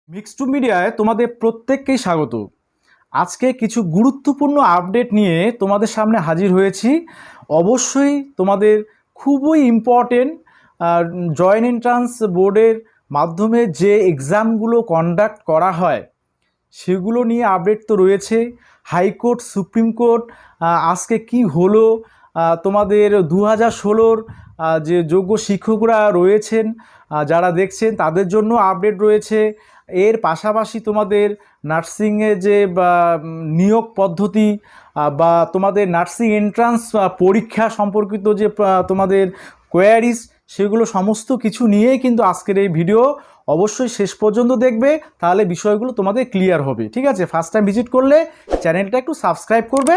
Mixed মিডিয়ায় তোমাদের প্রত্যেককেই স্বাগত। আজকে কিছু গুরুত্বপূর্ণ আপডেট নিয়ে তোমাদের সামনে হাজির হয়েছি। অবশ্যই তোমাদের খুবই ইম্পর্টেন্ট জয়েন্ট এন্ট্রান্স বোর্ডের মাধ্যমে যে এক্সামগুলো কন্ডাক্ট করা হয় সেগুলো নিয়ে আপডেট তো রয়েছে। হাইকোর্ট, সুপ্রিম কোর্ট আজকে কি হলো, তোমাদের 2016 যে যোগ্য শিক্ষকরা রয়েছেন যারা দেখছেন তাদের জন্য আপডেট রয়েছে। এর পাশাপাশি তোমাদের নার্সিংয়ে যে নিয়োগ পদ্ধতি বা তোমাদের নার্সিং এন্ট্রান্স পরীক্ষা সম্পর্কিত যে তোমাদের কোয়ারিজ, সেগুলো সমস্ত কিছু নিয়েই কিন্তু আজকের এই ভিডিও। অবশ্যই শেষ পর্যন্ত দেখবে, তাহলে বিষয়গুলো তোমাদের ক্লিয়ার হবে। ঠিক আছে, ফার্স্ট টাইম ভিজিট করলে চ্যানেলটা একটু সাবস্ক্রাইব করবে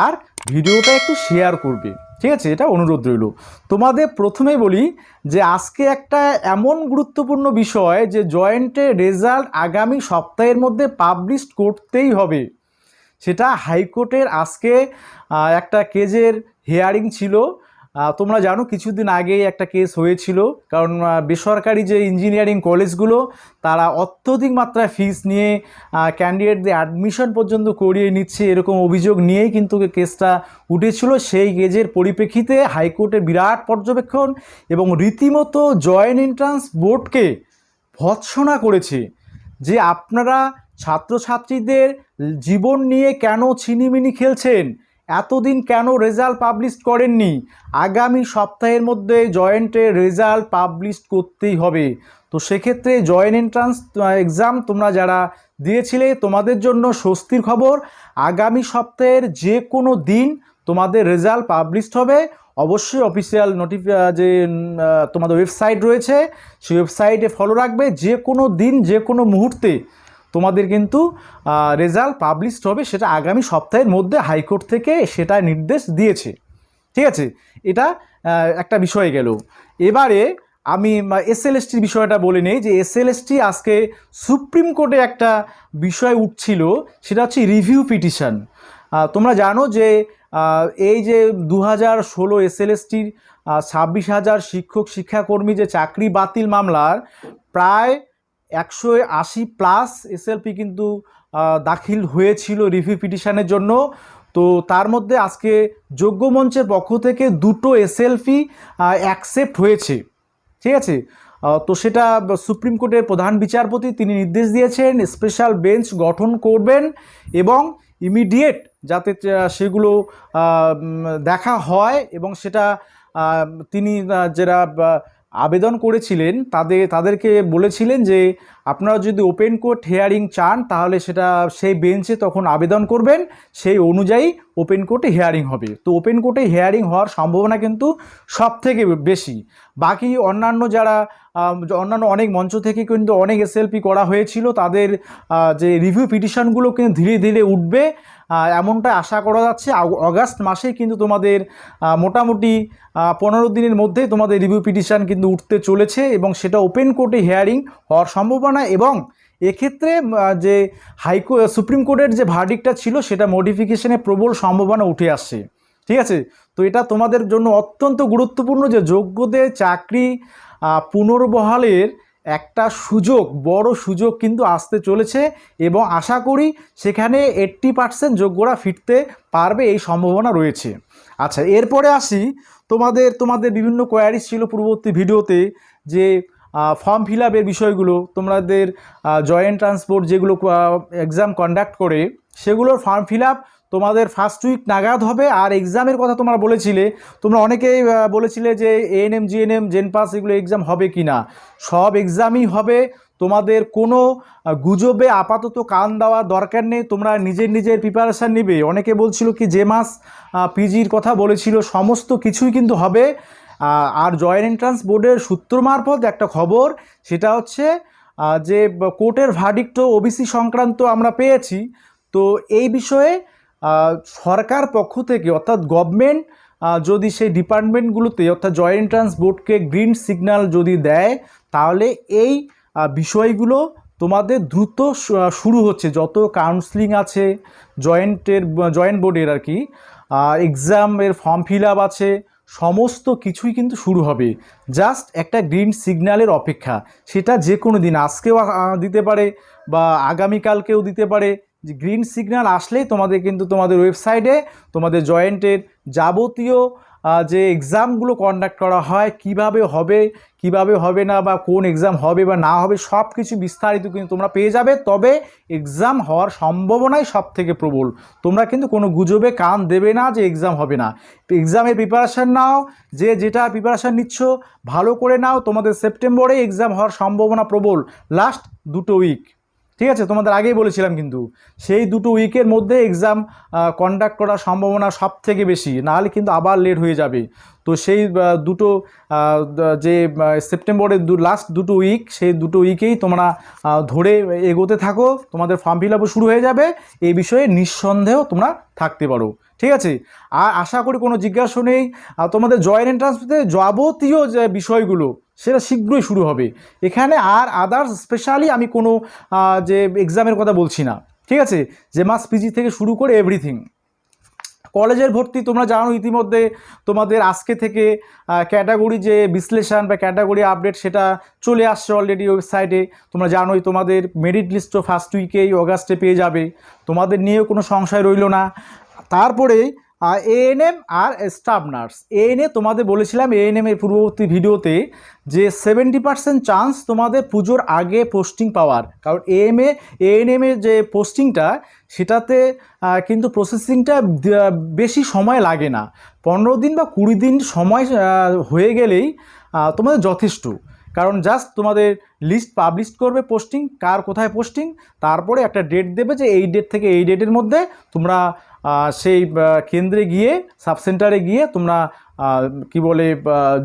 আর ভিডিওটা একটু শেয়ার করবে। ঠিক আছে, এটা অনুরোধ রইল। তোমাদের প্রথমেই বলি যে আজকে একটা এমন গুরুত্বপূর্ণ বিষয় যে জয়েন্টের রেজাল্ট আগামী সপ্তাহের মধ্যে পাবলিশ করতেই হবে। সেটা হাইকোর্টের আজকে একটা কেজের হিয়ারিং ছিল। তোমরা জানো কিছুদিন আগেই একটা কেস হয়েছিল, কারণ বেসরকারি যে ইঞ্জিনিয়ারিং কলেজগুলো তারা অত্যধিক মাত্রায় ফিস নিয়ে ক্যান্ডিডেটদের অ্যাডমিশন পর্যন্ত করিয়ে নিচ্ছে, এরকম অভিযোগ নিয়েই কিন্তু কেসটা উঠেছিল। সেই কেজের পরিপ্রেক্ষিতে হাইকোর্টের বিরাট পর্যবেক্ষণ এবং রীতিমতো জয়েন্ট এন্ট্রান্স বোর্ডকে ভৎসনা করেছে যে আপনারা ছাত্রছাত্রীদের জীবন নিয়ে কেন ছিনিমিনি খেলছেন, এতদিন কেন রেজাল্ট পাবলিশ করেননি। আগামী সপ্তাহের মধ্যে জয়েন্টের রেজাল্ট পাবলিশ করতেই হবে। তো সেক্ষেত্রে জয়েন্ট এন্ট্রান্স এক্সাম তোমরা যারা দিয়েছিলে তোমাদের জন্য স্বস্তির খবর, আগামী সপ্তাহের যে কোনো দিন তোমাদের রেজাল্ট পাবলিশ হবে। অবশ্যই অফিসিয়াল যে তোমাদের ওয়েবসাইট রয়েছে সেই ওয়েবসাইটে ফলো রাখবে। যে কোনো দিন যে কোনো মুহূর্তে তোমাদের কিন্তু রেজাল্ট পাবলিশ হবে, সেটা আগামী সপ্তাহের মধ্যে হাইকোর্ট থেকে সেটা নির্দেশ দিয়েছে। ঠিক আছে, এটা একটা বিষয় গেল। এবারে আমি এসএলএসটির বিষয়টা বলে নেই যে এসএলএসটি আজকে সুপ্রিম কোর্টে একটা বিষয় উঠছিল, সেটা হচ্ছে রিভিউ পিটিশন। তোমরা জানো যে এই যে 2016 এসএলএসটির 26,000 শিক্ষক শিক্ষাকর্মী যে চাকরি বাতিল মামলার প্রায় 180+ এসএলপি কিন্তু দাখিল হয়েছিল রিভিউ পিটিশনের জন্য। তো তার মধ্যে আজকে যোগ্য মঞ্চের পক্ষ থেকে 2টো এসএলপি অ্যাকসেপ্ট হয়েছে। ঠিক আছে, তো সেটা সুপ্রিম কোর্টের প্রধান বিচারপতি তিনি নির্দেশ দিয়েছেন স্পেশাল বেঞ্চ গঠন করবেন এবং ইমিডিয়েট যাতে সেগুলো দেখা হয়, এবং সেটা তিনি যারা আবেদন করেছিলেন তাদেরকে বলেছিলেন যে আপনারা যদি ওপেন কোর্ট হিয়ারিং চান তাহলে সেটা সেই বেঞ্চে তখন আবেদন করবেন, সেই অনুযায়ী ওপেন কোর্টে হিয়ারিং হবে। তো ওপেন কোর্টে হিয়ারিং হওয়ার সম্ভাবনা কিন্তু সব থেকে বেশি। বাকি অন্যান্য যারা অন্যান্য অনেক মঞ্চ থেকে কিন্তু অনেক এসএলপি করা হয়েছিল, তাদের যে রিভিউ পিটিশনগুলো কিন্তু ধীরে ধীরে উঠবে এমনটা আশা করা যাচ্ছে। অগাস্ট মাসে কিন্তু তোমাদের মোটামুটি 15 দিনের মধ্যে তোমাদের রিভিউ পিটিশন কিন্তু উঠতে চলেছে এবং সেটা ওপেন কোর্টে হিয়ারিং হওয়ার সম্ভাবনা। এবং এক্ষেত্রে যে সুপ্রিম কোর্টের যে ভার্ডিক্টটা ছিল সেটা মডিফিকেশনের প্রবল সম্ভাবনা উঠে আসছে। ঠিক আছে, তো এটা তোমাদের জন্য অত্যন্ত গুরুত্বপূর্ণ যে যোগ্যদের চাকরি পুনর্বহালের একটা সুযোগ, বড় সুযোগ কিন্তু আসতে চলেছে এবং আশা করি সেখানে 80% যোগ্যরা ফিরতে পারবে, এই সম্ভাবনা রয়েছে। আচ্ছা, এরপরে আসি তোমাদের বিভিন্ন কোয়ারিজ ছিল পূর্ববর্তী ভিডিওতে যে ফর্ম ফিল আপের বিষয়গুলো। তোমাদের জয়েন্ট ট্রান্সপোর্ট যেগুলো এক্সাম কন্ডাক্ট করে সেগুলোর ফর্ম ফিল আপ তোমাদের ফার্স্ট উইক নাগাদ হবে। আর এক্সামের কথা তোমরা বলেছিলে, তোমরা অনেকেই বলেছিলে যে এএনএম, জিএনএম, জেনপাস এগুলো এক্সাম হবে কি না। সব এক্সামই হবে, তোমাদের কোনো গুজবে আপাতত কান দেওয়ার দরকার নেই। তোমরা নিজের প্রিপারেশান নিবে। অনেকে বলছিল কি যে মাস পিজির কথা বলেছিল, সমস্ত কিছুই কিন্তু হবে। আর জয়েন্ট এন্ট্রান্স বোর্ডের সূত্র মারফত একটা খবর, সেটা হচ্ছে যে কোর্টের ভার্ডিক্টও ওবিসি সংক্রান্ত আমরা পেয়েছি। তো এই বিষয়ে সরকার পক্ষ থেকে অর্থাৎ গভর্নমেন্ট যদি সেই ডিপার্টমেন্টগুলোতে অর্থাৎ জয়েন্ট এন্ট্রান্স বোর্ডকে গ্রিন সিগন্যাল যদি দেয় তাহলে এই বিষয়গুলো তোমাদের দ্রুত শুরু হচ্ছে। যত কাউন্সিলিং আছে জয়েন্ট বোর্ডের আর কি, এক্সামের ফর্ম ফিল আপ আছে, সমস্ত কিছুই কিন্তু শুরু হবে। জাস্ট একটা গ্রিন সিগন্যালের অপেক্ষা। সেটা যে কোনো দিন, আজকেও দিতে পারে বা আগামীকালকেও দিতে পারে। যে গ্রিন সিগন্যাল আসলেই তোমাদের কিন্তু তোমাদের ওয়েবসাইটে তোমাদের জয়েন্টের যাবতীয় যে এক্সামগুলো কন্ডাক্ট করা হয়, কিভাবে হবে না, বা কোন এক্সাম হবে বা না হবে, সব কিছু বিস্তারিত কিন্তু তোমরা পেয়ে যাবে। তবে এক্সাম হওয়ার সম্ভাবনাই সব থেকে প্রবল। তোমরা কিন্তু কোনো গুজবে কান দেবে না যে এক্সাম হবে না। এক্সামের প্রিপারেশান নাও, যে যেটা প্রিপারেশান নিচ্ছ ভালো করে নাও। তোমাদের সেপ্টেম্বরে এক্সাম হওয়ার সম্ভাবনা প্রবল, লাস্ট 2 উইক। ঠিক আছে, তোমাদের আগেই বলেছিলাম, কিন্তু সেই 2 উইকের মধ্যে এক্সাম কন্ডাক্ট করার সম্ভাবনা সব থেকে বেশি, নাহলে কিন্তু আবার লেট হয়ে যাবে। তো সেই যে সেপ্টেম্বরের লাস্ট 2 উইক, সেই 2 উইকেই তোমরা ধরে এগোতে থাকো, তোমাদের ফর্ম ফিল আপও শুরু হয়ে যাবে। এই বিষয়ে নিঃসন্দেহ তোমরা থাকতে পারো। ঠিক আছে, আর আশা করি কোনো জিজ্ঞাসা নেই। তোমাদের জয়েন্ট এন্ট্রান্সে যাবতীয় যে বিষয়গুলো সেটা শীঘ্রই শুরু হবে। এখানে আর আদার্স স্পেশালি আমি কোনো যে এক্সামের কথা বলছি না। ঠিক আছে, যে মাস পিজি থেকে শুরু করে এভরিথিং। কলেজের ভর্তি তোমরা জানো ইতিমধ্যে তোমাদের আজকে থেকে ক্যাটাগরি যে বিশ্লেষণ বা ক্যাটাগরি আপডেট সেটা চলে আসছে অলরেডি ওয়েবসাইটে। তোমরা জানোই তোমাদের মেরিট লিস্টও ফার্স্ট উইকেই অগাস্টে পেয়ে যাবে, তোমাদের নিয়েও কোনো সংশয় রইল না। তারপরে এএনএম আর স্টাফ নার্স। এএনএ তোমাদের বলেছিলাম এএনএম এর পূর্ববর্তী ভিডিওতে যে 70% চান্স তোমাদের পুজোর আগে পোস্টিং পাওয়ার। কারণ এএনএম এর যে পোস্টিংটা সেটাতে কিন্তু প্রসেসিংটা বেশি সময় লাগে না। 15 দিন বা 20 দিন সময় হয়ে গেলেই তোমাদের যথেষ্ট। কারণ জাস্ট তোমাদের লিস্ট পাবলিশ করবে, পোস্টিং কার কোথায় পোস্টিং, তারপরে একটা ডেট দেবে যে এই ডেট থেকে এই ডেটের মধ্যে তোমরা সেই কেন্দ্রে গিয়ে, সাব সেন্টারে গিয়ে তোমরা কি বলে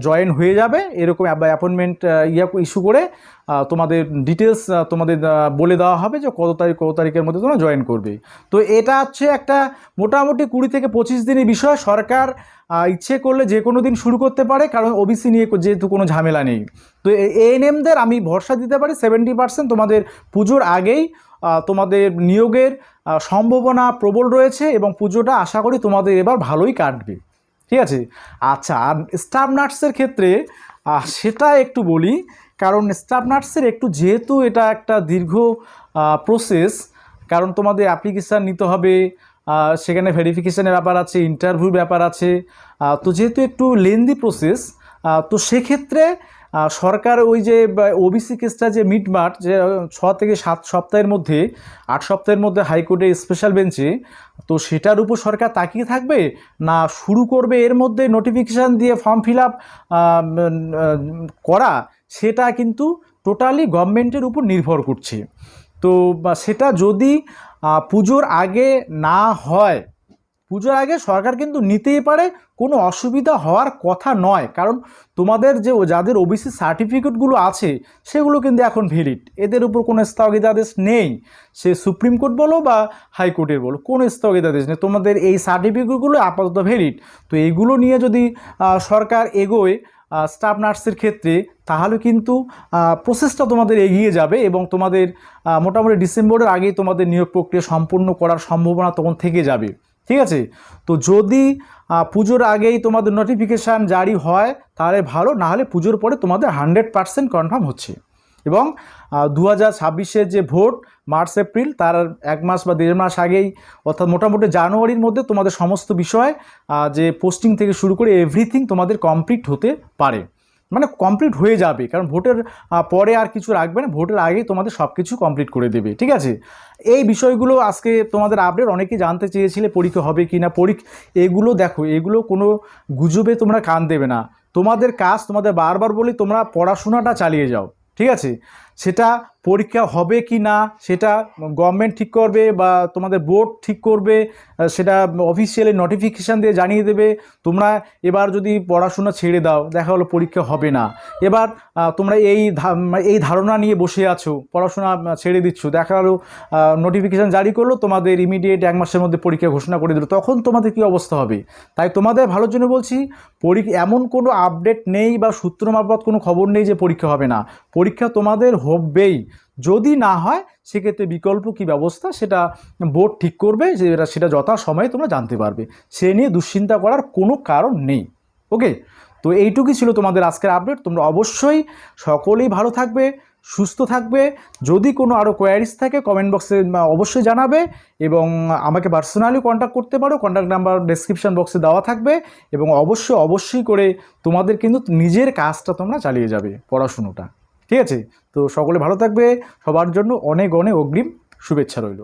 জয়েন হয়ে যাবে। এরকম অ্যাপয়েন্টমেন্ট ইস্যু করে তোমাদের ডিটেলস তোমাদের বলে দেওয়া হবে যে কত তারিখের মধ্যে তোমরা জয়েন করবে। তো এটা হচ্ছে একটা মোটামুটি 20 থেকে 25 দিনের বিষয়। সরকার ইচ্ছে করলে যে কোনো দিন শুরু করতে পারে, কারণ ওবিসি নিয়ে যেহেতু কোনো ঝামেলা নেই। তো এএনএমদের আমি ভরসা দিতে পারি 70% তোমাদের পুজোর আগেই তোমাদের নিয়োগের সম্ভাবনা প্রবল রয়েছে, এবং পুজোটা আশা করি তোমাদের এবার ভালোই কাটবে। ঠিক আছে, আচ্ছা, আর স্টাফ নার্সের ক্ষেত্রে সেটা একটু বলি। কারণ স্টাফ নার্সের একটু যেহেতু এটা একটা দীর্ঘ প্রসেস, কারণ তোমাদের অ্যাপ্লিকেশান নিতে হবে, সেখানে ভেরিফিকেশানের ব্যাপার আছে, ইন্টারভিউর ব্যাপার আছে। তো যেহেতু একটু লেন্দি প্রসেস, তো সেক্ষেত্রে সরকার ওই যে ওবিসি কেসটা যে মিটমাট যে 6 থেকে 7 সপ্তাহের মধ্যে, 8 সপ্তাহের মধ্যে হাইকোর্টের স্পেশাল বেঞ্চে, তো সেটার উপর সরকার তাকিয়ে থাকবে না শুরু করবে এর মধ্যে নোটিফিকেশান দিয়ে ফর্ম ফিল আপ করা, সেটা কিন্তু টোটালি গভর্নমেন্টের উপর নির্ভর করছে। তো সেটা যদি পুজোর আগে না হয়, পুজোর আগে সরকার কিন্তু নিতেই পারে, কোনো অসুবিধা হওয়ার কথা নয়। কারণ তোমাদের যে যাদের ওবিসি সার্টিফিকেটগুলো আছে সেগুলো কিন্তু এখন ভ্যালিড, এদের উপর কোনো স্থগিতাদেশ নেই। সে সুপ্রিম কোর্ট বলো বা হাইকোর্টের বলো, কোনো স্থগিতাদেশ নেই, তোমাদের এই সার্টিফিকেটগুলো আপাতত ভ্যালিড। তো এইগুলো নিয়ে যদি সরকার এগোয় স্টাফ নার্সের ক্ষেত্রে, তাহলে কিন্তু প্রসেসটা তোমাদের এগিয়ে যাবে, এবং তোমাদের মোটামুটি ডিসেম্বরের আগেই তোমাদের নিয়োগ প্রক্রিয়া সম্পূর্ণ করার সম্ভাবনা তখন থেকে যাবে। ঠিক আছে, তো যদি পুজোর আগেই তোমাদের নোটিফিকেশান জারি হয় তাহলে ভালো, না হলে পুজোর পরে তোমাদের 100% কনফার্ম হচ্ছে। এবং 2026-এর যে ভোট মার্চ এপ্রিল, তার 1 মাস বা 1.5 মাস আগেই, অর্থাৎ মোটামুটি জানুয়ারির মধ্যে তোমাদের সমস্ত বিষয় যে পোস্টিং থেকে শুরু করে এভরিথিং তোমাদের কমপ্লিট হতে পারে, মানে কমপ্লিট হয়ে যাবে। কারণ ভোটের পরে আর কিছু রাখবে না, ভোটের আগেই তোমাদের সব কিছু কমপ্লিট করে দেবে। ঠিক আছে, এই বিষয়গুলো আজকে তোমাদের আপডেট। অনেকেই জানতে চেয়েছিলে পরীক্ষা হবে কি না। এগুলো দেখো, এগুলো কোনো গুজবে তোমরা কান দেবে না। তোমাদের কাজ, তোমাদের বারবার বলি, তোমরা পড়াশোনাটা চালিয়ে যাও। ঠিক আছে, সেটা পরীক্ষা হবে কি না সেটা গভর্নমেন্ট ঠিক করবে বা তোমাদের বোর্ড ঠিক করবে, সেটা অফিসিয়ালি নোটিফিকেশান দিয়ে জানিয়ে দেবে। তোমরা এবার যদি পড়াশোনা ছেড়ে দাও, দেখা হলো পরীক্ষা হবে না, এবার তোমরা এই ধারণা নিয়ে বসে আছো, পড়াশোনা ছেড়ে দিচ্ছ, দেখা হলো নোটিফিকেশান জারি করলো, তোমাদের ইমিডিয়েট 1 মাসের মধ্যে পরীক্ষা ঘোষণা করে দিল, তখন তোমাদের কী অবস্থা হবে। তাই তোমাদের ভালোর জন্য বলছি, এমন কোনো আপডেট নেই বা সূত্র মারফত কোনো খবর নেই যে পরীক্ষা হবে না। পরীক্ষা তোমাদের হবেই। যদি না হয় সেক্ষেত্রে বিকল্প কি ব্যবস্থা সেটা বোর্ড ঠিক করবে, সেটা যথা সময়ে তোমরা জানতে পারবে। সে নিয়ে দুশ্চিন্তা করার কোনো কারণ নেই। ওকে, তো এইটুকুই ছিল তোমাদের আজকের আপডেট। তোমরা অবশ্যই সকলেই ভালো থাকবে, সুস্থ থাকবে। যদি কোনো আরও কোয়ারিজ থাকে কমেন্ট বক্সে অবশ্যই জানাবে, এবং আমাকে পার্সোনালি কন্ট্যাক্ট করতে পারো। কন্ট্যাক্ট নাম্বার ডেসক্রিপশন বক্সে দেওয়া থাকবে। এবং অবশ্যই করে তোমাদের কিন্তু নিজের কাজটা তোমরা চালিয়ে যাবে, পড়াশুনোটা। ঠিক আছে, তো সকলে ভালো থাকবে। সবার জন্য অনেক অনেক অগ্রিম শুভেচ্ছা রইল।